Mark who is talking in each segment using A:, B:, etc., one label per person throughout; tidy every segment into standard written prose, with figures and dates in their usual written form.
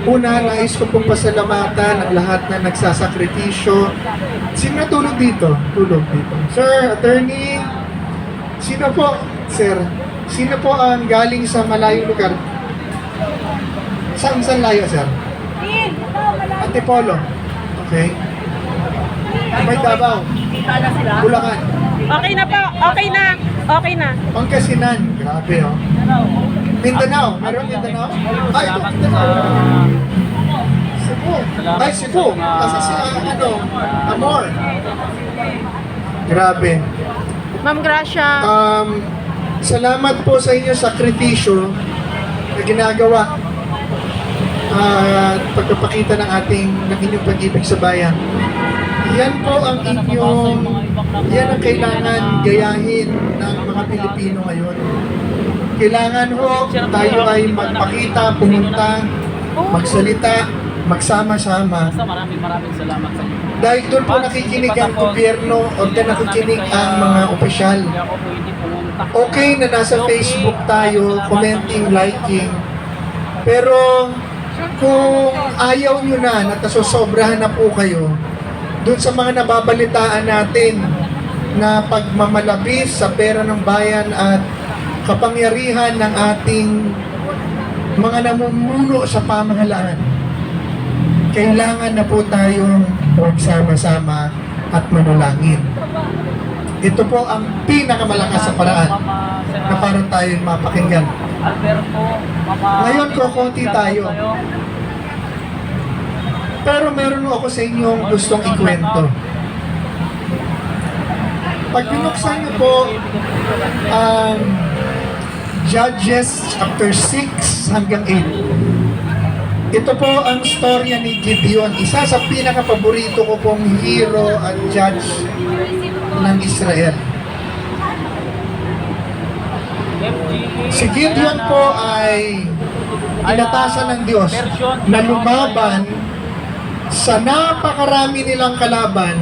A: Una, nais ko pong pasalamatan ang lahat na nagsasakripisyo. Sino natulog dito? Tulog dito. Sir, attorney, sino po, sir? Sino po ang galing sa malayong lugar? Saan layo, sir? Antipolo. Okay. May Davao. Bulacan.
B: Okay na po, okay na. Okay na.
A: Pangasinan. Grabe, oh. Mindanao. Meron Mindanao? Ay, ito Mindanao. Cebu. Ay, Cebu. Kasi si, Amor. Grabe.
B: Ma'am Gracia.
A: Salamat po sa inyong sakripisyo na ginagawa at pagpapakita ng inyong pag-ibig sa bayan. Yan po ang yan ang kailangan gayahin ng mga Pilipino ngayon. Kailangan ho tayo ay magpakita, pumunta, magsalita, magsama-sama.
C: Maraming salamat sa inyo.
A: Dahil doon po nakikinig ang gobyerno o doon nakikinig ang mga opisyal. Okay na nasa Facebook tayo, commenting, liking. Pero kung ayaw nyo na natasosobrahan na po kayo, doon sa mga nababalitaan natin na pagmamalabis sa pera ng bayan at kapangyarihan ng ating mga namumuno sa pamahalaan, kailangan na po tayong magsama-sama at manalangin. Ito po ang pinakamalakas sa paraan na parang tayo mapakinggan. Ngayon, kukunti tayo. Pero meron ako sa inyong gustong ikwento. Pag binuksan niyo po ang Judges chapter 6 hanggang 8. Ito po ang storya ni Gideon, isa sa pinaka-paborito ko pong hero at judge ng Israel. Si Gideon po ay inatasan ng Diyos na lumaban sa napakarami nilang kalaban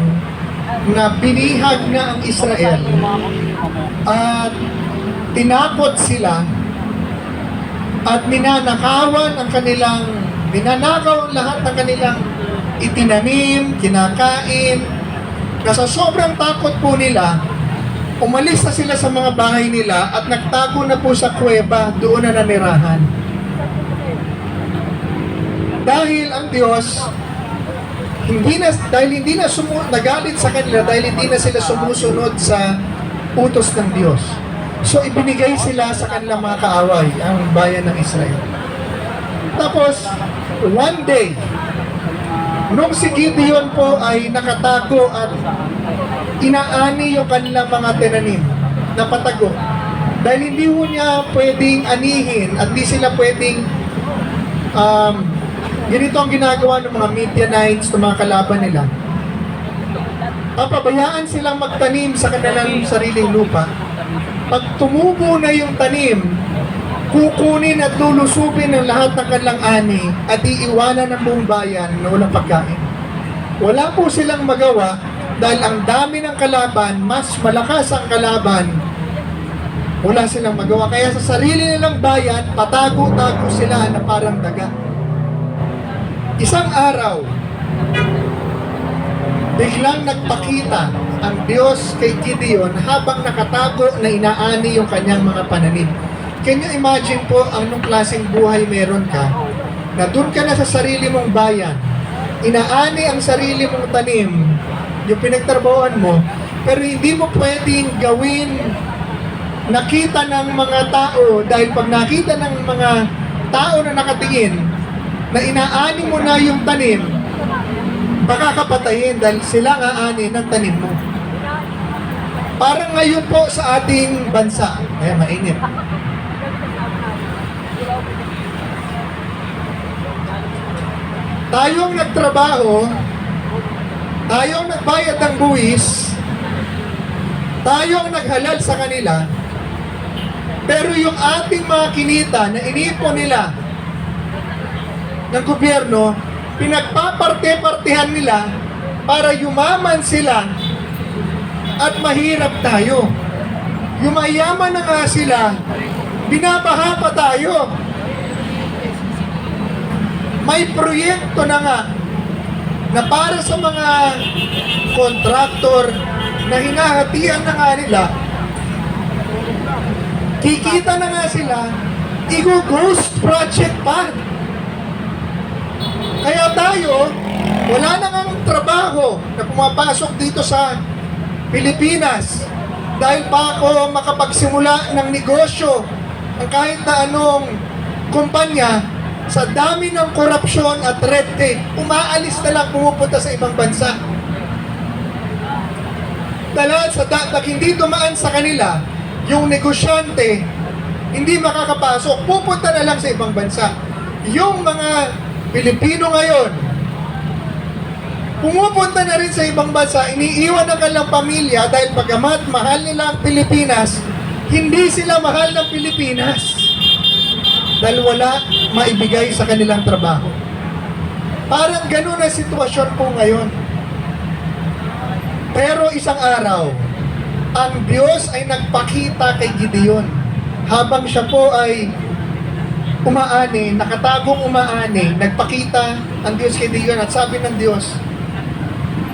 A: na binihag na ang Israel at tinakot sila at ninakaw lahat ng kanilang itinanim, kinakain. Sa sobrang takot po nila, umalis na sila sa mga bahay nila at nagtago na po sa kuweba, doon na nanirahan. Dahil ang Diyos nagalit sa kanila dahil hindi na sila sumusunod sa utos ng Diyos. So ibinigay sila sa kanilang mga kaaway, ang bayan ng Israel. Tapos, one day, nung si Gideon po ay nakatago at inaani yung kanilang mga tinanim na patago, dahil hindi ho niya pwedeng anihin at hindi sila pwedeng ganito ang ginagawa ng mga Midianites, ng mga kalaban nila. Papabayaan silang magtanim sa kanilang sariling lupa. Pag tumubo na yung tanim, kukunin at lulusubin ng lahat ng kanilang ani at iiwanan ng buong bayan na walang pagkain. Wala po silang magawa dahil ang dami ng kalaban, mas malakas ang kalaban, wala silang magawa. Kaya sa sarili nilang bayan, patago-tago sila na parang daga. Isang araw, biglang nagpakita ang Diyos kay Gideon habang nakatago na inaani yung kanyang mga pananim. Can you imagine po anong klaseng buhay meron ka na doon ka na sa sarili mong bayan, inaani ang sarili mong tanim, yung pinagtrabahoan mo, pero hindi mo pwedeng gawin nakita ng mga tao dahil pag nakita ng mga tao na nakatingin na inaani mo na yung tanim, baka kapatayin dahil sila nga ani ng tanim mo. Parang ngayon po sa ating bansa, kaya mainit. Tayong nagtrabaho, tayong nagbayad ng buwis, tayong naghalal sa kanila, pero yung ating mga kinita na inipon nila ng gobyerno, pinagpaparte-partehan nila para yumaman sila at mahirap tayo. Yumayaman na nga sila, binabaha pa tayo. may proyekto na nga na para sa mga kontraktor na hinahatian na nga nila, kikita na nga sila, i-ghost project pa. Kaya tayo, wala na nga trabaho na pumapasok dito sa Pilipinas dahil pa ako makapagsimula ng negosyo ng kahit na anong kumpanya. Sa dami ng korupsyon at red tape, umaalis na lang, pumupunta sa ibang bansa. Dahil pag hindi dumaan sa kanila, yung negosyante, hindi makakapasok, pupunta na lang sa ibang bansa. Yung mga Pilipino ngayon, pumupunta na rin sa ibang bansa, iniiwan ang kanilang pamilya dahil pagamat mahal nila ang Pilipinas, hindi sila mahal ng Pilipinas. Dahil wala maibigay sa kanilang trabaho. Parang ganun ang sitwasyon po ngayon. Pero isang araw, ang Diyos ay nagpakita kay Gideon habang siya po ay umaani, nakatagong umaani, nagpakita ang Diyos kay Gideon at sabi ng Diyos,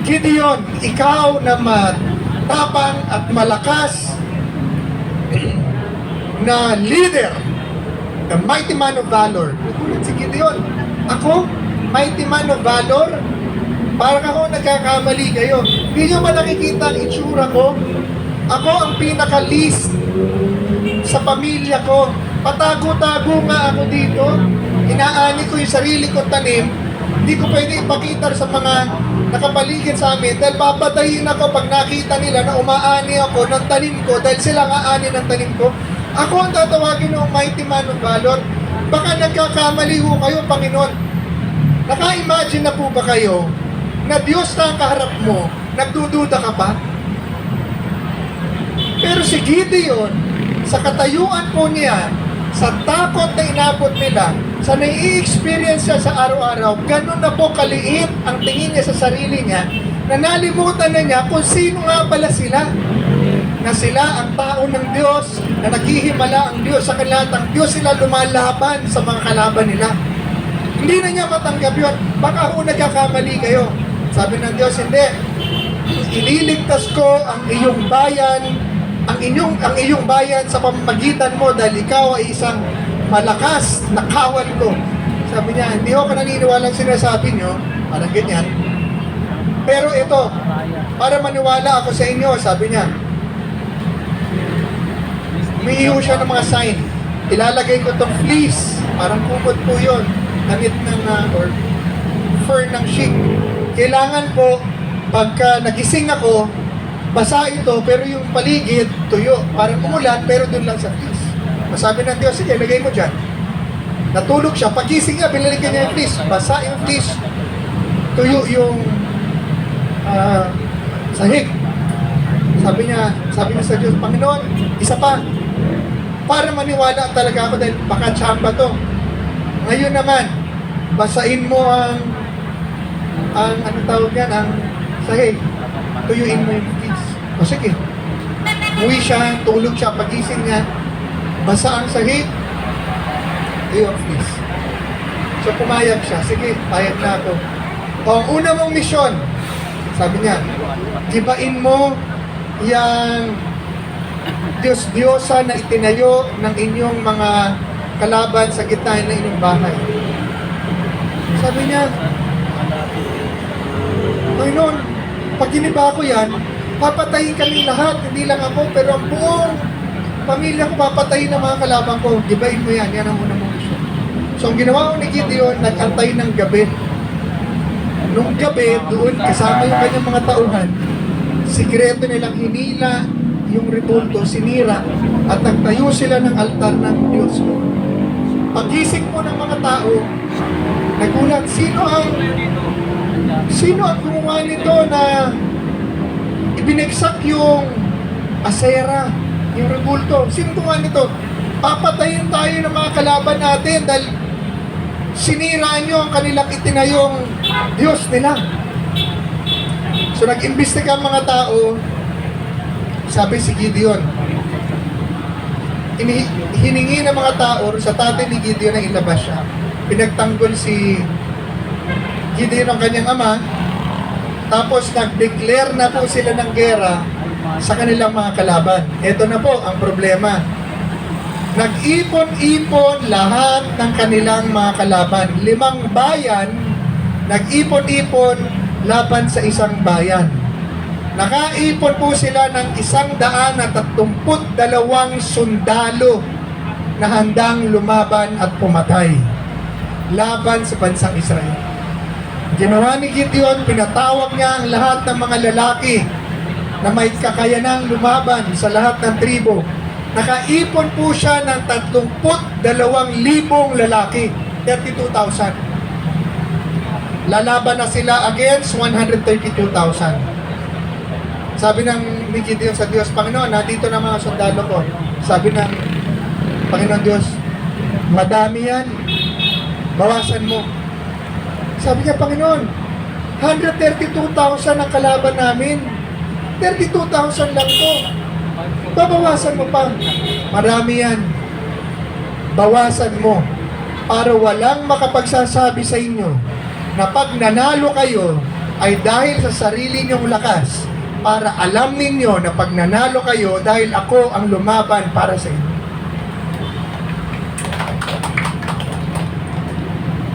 A: Gideon, ikaw na matapang at malakas na leader, the mighty man of valor. Nagulat si Gideon. Ako? Mighty man of valor? Parang ako nagkakamali kayo. Hindi nyo ba nakikita ang itsura ko? Ako ang pinaka-least sa pamilya ko. Patago-tago nga ako dito. Inaani ko yung sarili kong tanim. Hindi ko pwede ipakita sa mga nakapaligid sa amin dahil papatayin ako pag nakita nila na umaani ako ng tanim ko dahil sila nga ani ng tanim ko. Ako ang tatawagin ng mighty man of valor. Baka nagkakamali ho kayo, Panginoon. Naka-imagine na po ba kayo na Diyos na ang kaharap mo, nagdududa ka pa? Pero si Gideon, sa katayuan po niya, sa takot na inabot nila, sa nai-experience siya sa araw-araw, ganun na po kaliit ang tingin niya sa sarili niya, na nalimutan na niya kung sino nga pala sila. Na sila ang tao ng Diyos, na naghihimala ang Diyos sa kanila at ang Diyos sila lumalaban sa mga kalaban nila. Hindi na niya matanggap yun. Baka ho nagkakamali kayo. Sabi ng Diyos, hindi. Ililigtas ko ang iyong bayan, ang iyong bayan sa pamamagitan mo dahil ikaw ay isang malakas na kawal ko. Sabi niya, hindi ako naniniwala ang sinasabi niyo, parang ganyan. Pero ito, para maniwala ako sa inyo, sabi niya, umiiho siya ng mga sign. Ilalagay ko itong fleece. Parang kumot po yun. Damit ng, or fur ng sheep. Kailangan po, pagka nagising ako, basa ito, pero yung paligid, tuyo. Parang umulan, pero dun lang sa fleece. Masabi ng Diyos, sige, lagay mo dyan. Natulog siya. Pagising niya, binalikan niya yung fleece. Basa yung fleece. Tuyo yung sahig. Sabi niya sa Diyos, Panginoon, isa pa. Para maniwala talaga ako dahil baka tsamba to. Ngayon naman, basain mo ang ano tawag yan, ang sahig. Tuyuin mo yung fleece. O sige. Uwi siya, tulog siya, pagising niya, basa ang sahig, tuyo ang fleece. So pumayag siya, sige, payag na ako. O ang una mong misyon, sabi niya, gibain mo yung Diyos-Diyosa na itinayo ng inyong mga kalaban sa gitna ng inyong bahay. Sabi niya, Panginoon, pag giniba ko yan, papatayin kami lahat, hindi lang ako, pero ang buong pamilya ko papatayin ng mga kalaban ko. Gibain mo yan, yan ang unang mong misyon. So ang ginawa ko ni Gideon, nag-antay ng gabi. Nung gabi, doon kasama yung kanyang mga tauhan, sikreto nilang hinila yung rebulto, sinira, at nagtayo sila ng altar ng Diyos ko. Pagising po ng mga tao, nagulat, sino ang gumawa nito na ibinagsak yung asera, yung rebulto? Sino gumawa nito? Papatayin tayo ng mga kalaban natin dahil siniraan nyo ang kanilang itinayong Diyos nila. So nag-imbestiga ang mga tao. Sabi si Gideon, hiningi ng mga tao sa tatay ni Gideon na ilabas siya. pinagtanggol si Gideon ang kanyang ama, tapos nag-declare na po sila ng gera sa kanilang mga kalaban. Ito na po ang problema. Nag-ipon-ipon lahat ng kanilang mga kalaban. 5 bayan, nag-ipon-ipon laban sa isang bayan. Nakaipon po sila ng 132 sundalo na handang lumaban at pumatay laban sa bansang Israel. Ginawa ni Gideon, pinatawag niya ang lahat ng mga lalaki na may kakayanang lumaban sa lahat ng tribo. Nakaipon po siya ng 32,000 lalaki, 32,000. Lalaban na sila against 132,000. Sabi ng ni Gideon sa Diyos, Panginoon, nandito na mga sundalo ko. Sabi ng Panginoon Diyos, madami yan. Bawasan mo. Sabi niya, Panginoon, 132,000 ang kalaban namin. 32,000 lang to. Babawasan mo pa. Marami yan. Bawasan mo para walang makapagsasabi sa inyo na pag nanalo kayo ay dahil sa sarili niyong lakas, para alam ninyo na pag nanalo kayo dahil ako ang lumaban para sa inyo.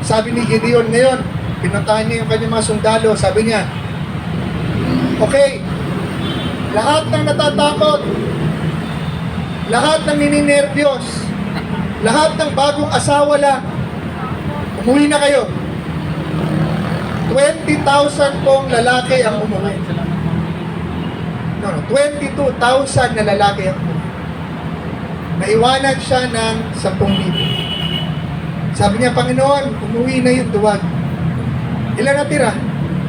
A: Sabi ni Gideon ngayon, pinuntahan niya yung kanyang mga sundalo, sabi niya, okay, lahat ng natatakot, lahat ng nininervyos, lahat ng bagong asawa lang, umuwi na kayo. 20,000 pong lalaki ang umuwi. No, 22,000 na lalaki ang umuwi. Naiwanan siya ng 10,000. Sabi niya, Panginoon, umuwi na yung duwag. Ilan natira?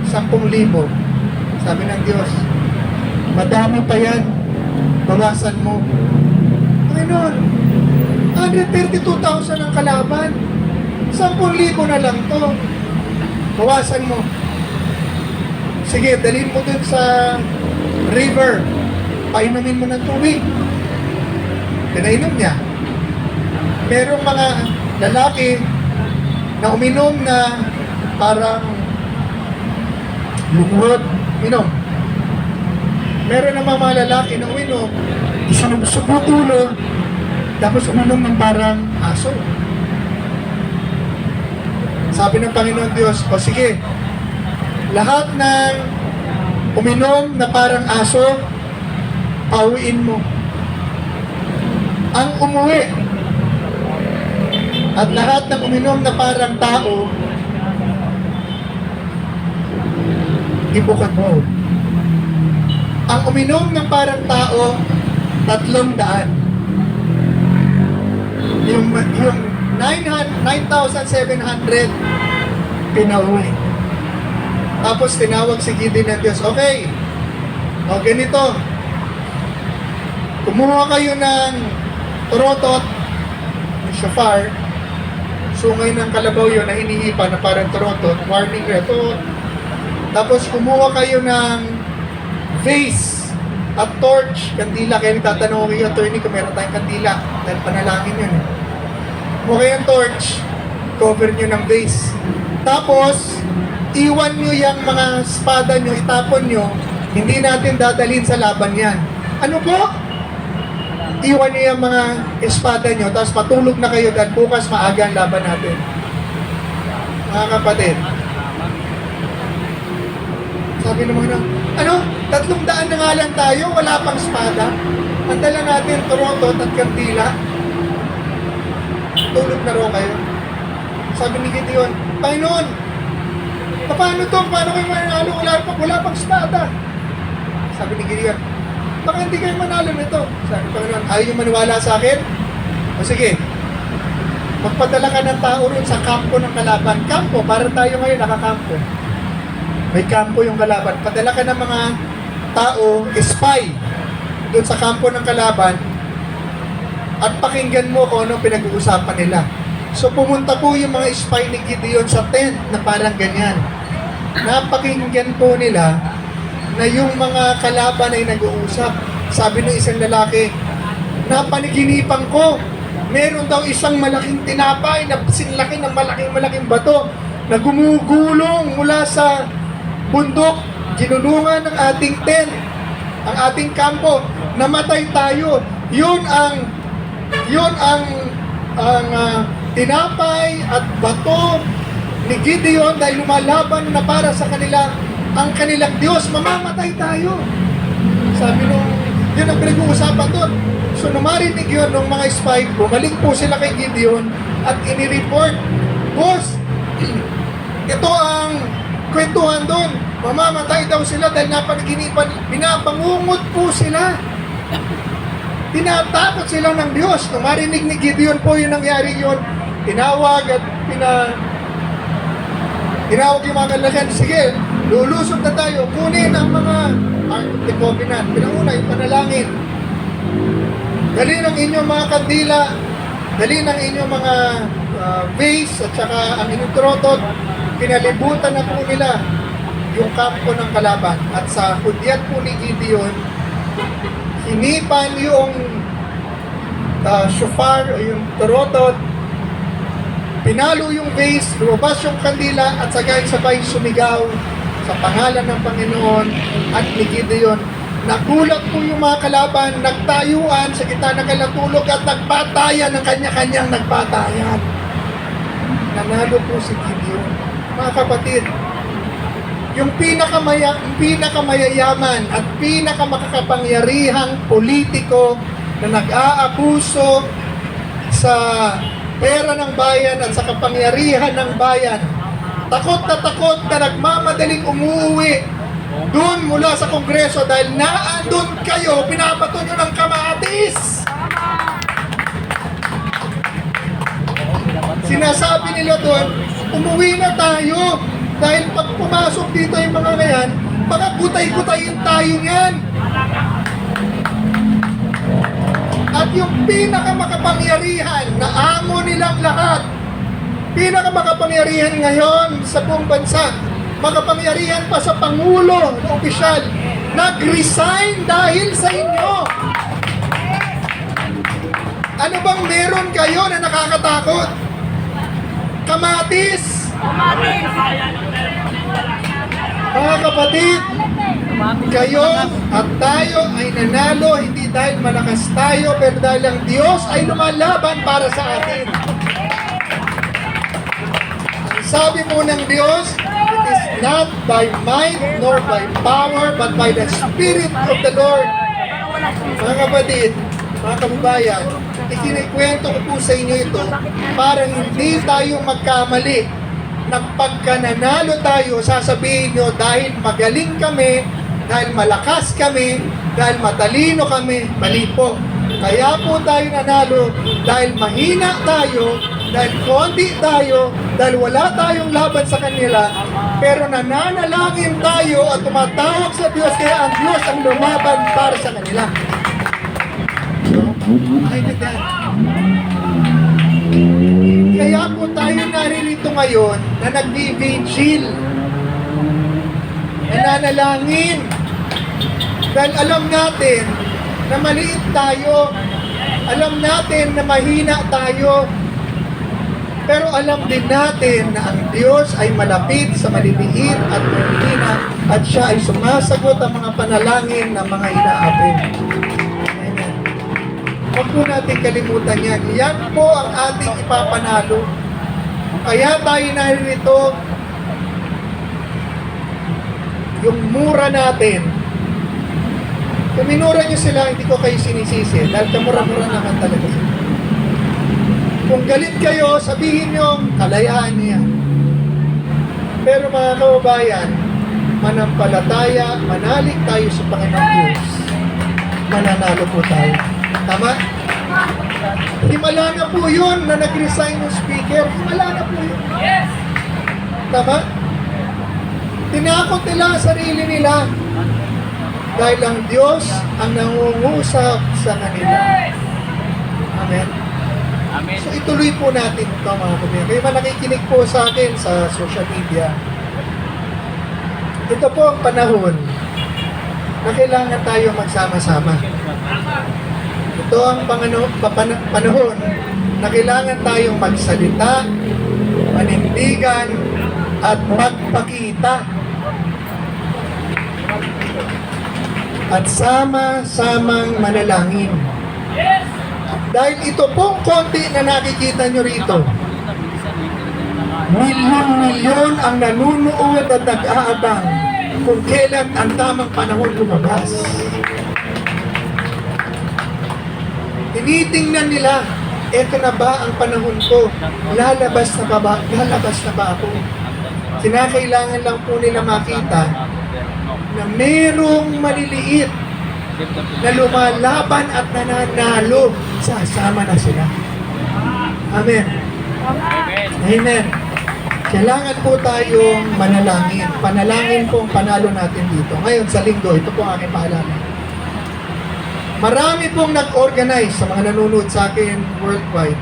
A: 10,000. Sabi ng Diyos, madami pa yan. Bawasan mo. Panginoon, 132,000 ang kalaban. 10,000 na lang to. Bawasan mo. Sige, dalhin mo dun sa river. Painumin mo ng tubig. Pinainom niya. Merong mga lalaki na uminom na parang lumuhod, minom. Meron naman mga lalaki na uminom, isinubsog mo ulo, tapos uminom ng parang aso. Sabi ng Panginoon Diyos, o sige, lahat ng uminom na parang aso, pauwiin mo. Ang umuwi at lahat ng uminom na parang tao, ibukat mo. Ang uminom ng parang tao, 300. Yung 9,700 pinauwi. Tapos tinawag si Gideon ng Diyos, okay, o ganito, kumuha kayo ng turotot, shofar, sungay ng kalabaw yun na hinihipa na parang turotot, warning retot. Tapos kumuha kayo ng vase at torch, kandila. Kaya nagtatanong ko kayo, attorney, kung meron tayong kandila, dahil panalangin yun. Kumuha kayo ng torch, cover nyo ng vase. Tapos, iwan nyo yung mga espada nyo, itapon nyo, hindi natin dadalhin sa laban yan. Ano po? Iwan niyo yung mga espada nyo, tapos matulog na kayo dahil bukas maaga ang laban natin. Mga kapatid, sabi naman na, ano? 300 na nga lang tayo, wala pang espada. Ang dala natin, turotot at kandila. Tulog na raw kayo. Sabi ni Gideon, Panginoon, paano to? Paano kayo manalo? Wala pang espada. Sabi ni Gideon, baka hindi kayo manalo nito. Sabi ko naman, ayaw yung maniwala sa akin? O sige, magpadala ka ng tao rin sa kampo ng kalaban. Kampo, para tayo ngayon nakakampo. May kampo yung kalaban. Padala ka ng mga tao, spy, doon sa kampo ng kalaban, at pakinggan mo kung ano pinag-uusapan nila. So pumunta po yung mga spy ni Gideon sa tent na parang ganyan. Napakinggan po nila na yung mga kalaban ay nag-uusap. Sabi ng isang lalaki, napaniginipan ko Meron daw isang malaking tinapay na sinlaki ng malaking bato na gumugulong mula sa bundok, ginulungan ng ating tent, ang ating kampo. Namatay tayo. Yun ang tinapay at bato ni Gideon dahil lumalaban na para sa kanila ang kanilang Diyos. Mamamatay tayo. Sabi nung, yun ang pinag-uusapan doon. So numarinig yun ng mga spy, bumalik po sila kay Gideon at inireport, Boss, ito ang kwentuhan doon. Mamamatay daw sila dahil napanaginipan, binabangungot po sila. Tinatakot sila ng Diyos. Nung marinig ni Gideon po yung nangyari yun, tinawag yung mga kalakan, sige, lulusot na tayo, kunin ang mga Ark of the Covenant. Pinanguna yung panalangin. Dali ng inyong mga kandila, dali ng inyong mga vase at saka ang inyong trotot, pinalibutan na po nila yung kampo ng kalaban. At sa hudyat po ni Gideon, hinipan yung shofar o yung trotot, pinalo yung vase, lumabas yung kandila at sabay sumigaw sa pangalan ng Panginoon at ni Gideon. Nagulat po yung mga kalaban, nagtayuan sa gitna ng kanilang tulog at nagpatayan ng kanya-kanyang nagpatayan. Nanalo po si Gideon. Mga kapatid, yung pinakamayayaman at pinakamakakapangyarihang politiko na nag-aabuso sa pera ng bayan at sa kapangyarihan ng bayan, takot na nagmamadaling umuwi doon mula sa Kongreso dahil naandun kayo, pinapato nyo ng kamatis. Sinasabi nila doon, umuwi na tayo dahil pag pumasok dito yung mga ngayon, baka gutay-gutayin tayo yan. At yung pinakamakapangyarihan na amo nilang lahat, pinakamakapangyarihan ngayon sa buong bansa, makapangyarihan pa sa Pangulo na opisyal, nag-resign dahil sa inyo. Ano bang meron kayo na nakakatakot? Kamatis! Mga kapatid, kayo at tayo ay nanalo hindi dahil malakas tayo, pero dahil ang Diyos ay lumalaban para sa atin. Sabi po ng Diyos, it is not by might nor by power, but by the Spirit of the Lord. Mga kapatid, mga kababayan, ikinikwento ko po sa inyo ito para hindi tayo magkamali. Pagka nanalo tayo, sasabihin nyo dahil magaling kami, dahil malakas kami, dahil matalino kami, mali po. Kaya po tayo nanalo dahil mahina tayo, dahil konti tayo, dahil wala tayong laban sa kanila, pero nananalangin tayo at tumatawag sa Diyos, kaya ang Diyos ang lumaban para sa kanila. Kaya po tayo naririto ngayon na nagbi-vigil, nananalangin, dahil alam natin na maliit tayo, alam natin na mahina tayo, pero alam din natin na ang Diyos ay malapit sa maliliit at mahihina at siya ay sumasagot ang mga panalangin ng mga inaapin. Amen. Huwag po natin kalimutan yan. Yan po ang ating ipapanalo. Kaya tayo narito, yung mura natin. Kung minura nyo sila, hindi ko kayo sinisisi dahil kamura-mura naman talaga sila. Kung galit kayo, sabihin nyo, kalayaan niya. Pero mga kababayan, manampalataya, manalig tayo sa Panginoong Diyos, mananalo po tayo. Tama? Himala na po yun na nag-resign yung speaker. Himala na po yun. Yes! Tama? Tinakot nila ang sarili nila dahil ang Diyos ang nangungusap sa kanila. Amen?
C: Amen.
A: So ituloy po natin ito mga kapatid. Kayo man nakikinig po sa akin sa social media. Ito po ang panahon na kailangan tayo magsama-sama. Ito ang panahon na kailangan tayong magsalita, manindigan, at magpakita. At sama-samang manalangin. Dahil ito pong konti na nakikita nyo rito, milyon-milyon ang nanunood at nag-aabang kung kailan ang tamang panahon lumabas. Tinitingnan nila, eto na ba ang panahon ko? Lalabas na ba? Lalabas na ba ako? Kinakailangan lang po nila makita na merong maliliit na lumalaban at nananalo, sasama na sila. Amen. Amen. Kailangan po tayong manalangin. Panalangin po ang panalo natin dito. Ngayon sa linggo, ito po ang aking paalala. Marami pong nag-organize sa mga nanonood sa akin worldwide.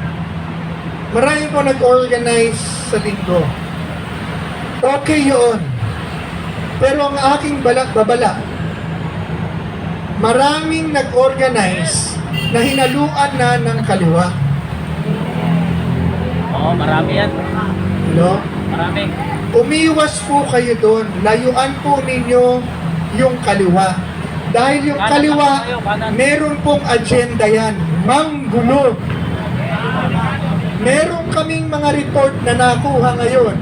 A: Marami pong nag-organize sa linggo. Okay yun. Pero ang aking babala, maraming nag-organize na hinaluan na ng kaliwa.
C: Oo, marami yan.
A: Hello?
C: Marami.
A: Umiwas po kayo doon. Layuan po ninyo yung kaliwa. Dahil yung kaliwa, meron pong agenda yan. Manggulo. Meron kaming mga report na nakuha ngayon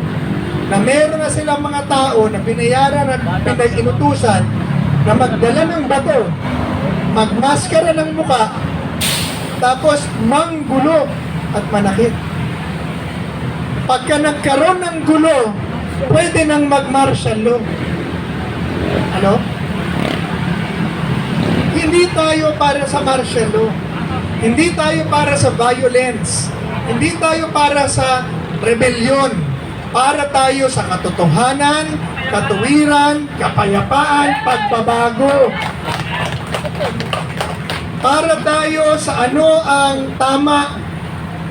A: na meron na silang mga tao na binayaran at pinag-inutusan na magdala ng bato, magmaskara ng muka, tapos manggulo at manakit. Pagka nagkaroon ng gulo, pwede nang mag-martial law. Ano? Hindi tayo para sa martial law. Hindi tayo para sa violence. Hindi tayo para sa rebellion. Para tayo sa katotohanan, katuwiran, kapayapaan, pagbabago. Para tayo sa ano ang tama.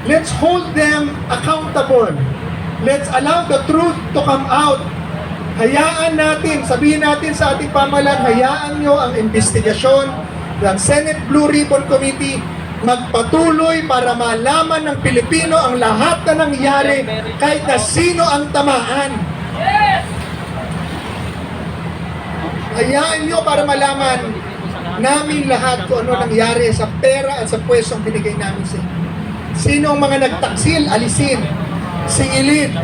A: Let's hold them accountable. Let's allow the truth to come out. Hayaan natin, sabihin natin sa ating pamahalaan, hayaan nyo ang investigasyon ng Senate Blue Ribbon Committee magpatuloy para malaman ng Pilipino ang lahat na nangyari kahit na sino ang tamaan. Hayaan nyo para malaman namin lahat kung ano nangyari sa pera at sa pwestong binigay namin sa inyo. Sino ang mga nagtaksil, alisin, singilin,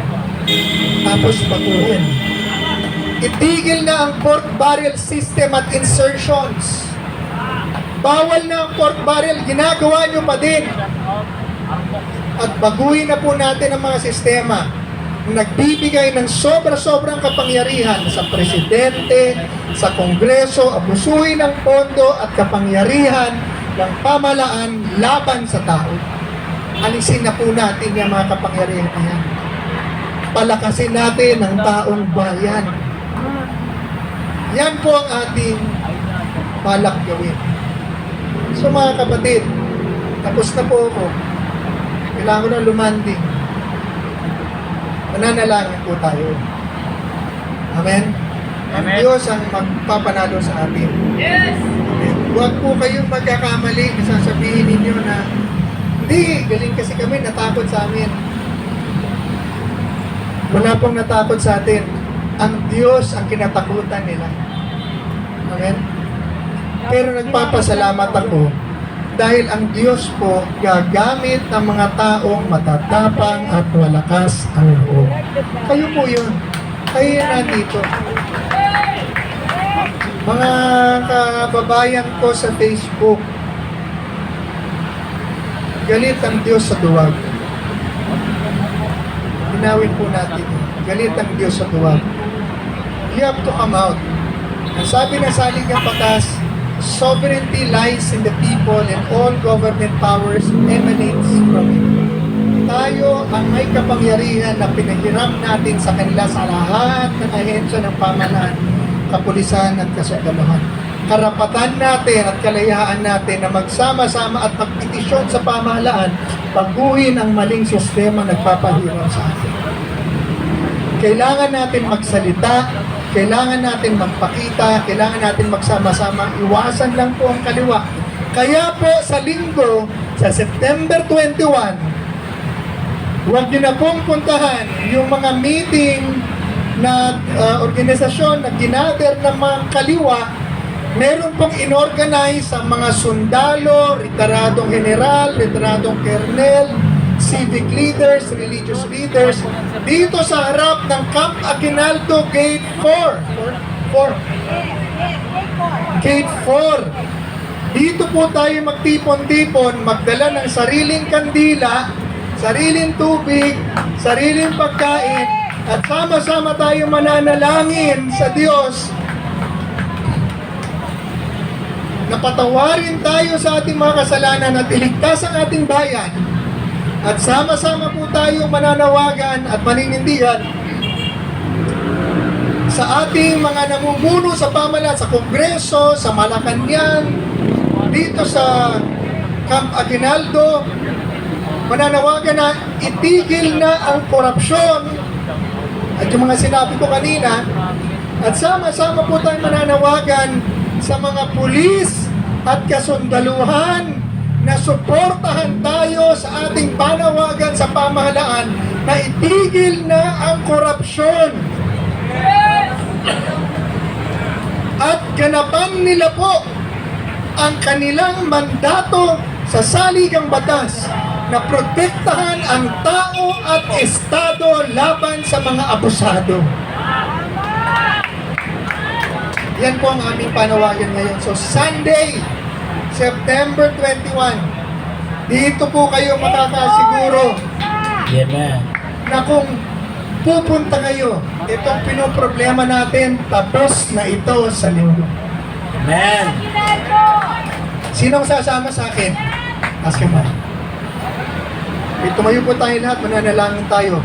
A: tapos baguhin. Itigil na ang pork barrel system at insertions. Bawal na ang pork barrel, ginagawa nyo pa din. At baguhin na po natin ang mga sistema na nagbibigay ng sobra-sobrang kapangyarihan sa presidente, sa kongreso, abusuhin ng pondo at kapangyarihan ng pamahalaan laban sa tao. Alisin na po natin yung mga kapangyarihan na yan. Palakasin natin ang taong bayan. Yan po ang ating balak gawin. So mga kapatid, tapos na po ako. Kailangan ko na lumanding. Mananalangin po tayo. Amen? Ang
C: Amen.
A: Diyos ang magpapanalo sa atin.
C: Yes!
A: Amen. Huwag po kayong magkakamali na sasabihin ninyo na hindi, galing kasi kami, natakot sa amin. Wala pong natakot sa atin. Ang Diyos ang kinatakutan nila. Amen? Pero nagpapasalamat ako dahil ang Diyos po gagamit ng mga taong matatapang at malakas ang loob. Kayo po yun. Kayo yun nandito. Mga kababayan ko sa Facebook, galit ang Diyos sa duwag. Hinawin po natin. Galit ang Diyos sa duwag. You have to come out. Ang sabi ng saligang batas, sovereignty lies in the people and all government powers emanates from it. Tayo ang may kapangyarihan na pinahiram natin sa kanila sa lahat ng ahensya ng pamahalaan, kapulisan at kasundalohan. Karapatan natin at kalayaan natin na magsama-sama at magpetisyon sa pamahalaan, baguhin ang maling sistema nagpapahirap sa atin. Kailangan natin magsalita, kailangan natin magpakita, kailangan natin magsama-sama, iwasan lang po ang kaliwa. Kaya po sa linggo, sa September 21, huwag niyo na pong puntahan yung mga meeting na organisasyon na ginather ng mga kaliwa. Meron pong inorganize sa mga sundalo, retiradong general, retiradong colonel, civic leaders, religious leaders, dito sa harap ng Camp Aguinaldo Gate 4. Gate 4. Dito po tayo magtipon-tipon, magdala ng sariling kandila, sariling tubig, sariling pagkain, at sama-sama tayo mananalangin sa Diyos na patawarin tayo sa ating mga kasalanan at iligtas ang ating bayan. At sama-sama po tayo mananawagan at maninindigan sa ating mga namumuno sa pamahalaan, sa Kongreso, sa Malacanang, dito sa Camp Aguinaldo. Mananawagan na itigil na ang korupsyon at yung mga sinabi ko kanina, at sama-sama po tayo mananawagan sa mga pulis at kasundaluhan na suportahan tayo sa ating panawagan sa pamahalaan na itigil na ang korupsyon. At ganapan nila po ang kanilang mandato sa saligang batas na protektahan ang tao at estado laban sa mga abusado. Yan po ang aming panawagan ngayon. So Sunday, September 21, dito po kayo makakasiguro na kung pupunta kayo, itong pinoproblema natin, tapos na ito sa linggo.
D: Amen.
A: Sinong sasama sa akin? Ask him. Tumayo po tayo lahat, mananalangin tayo.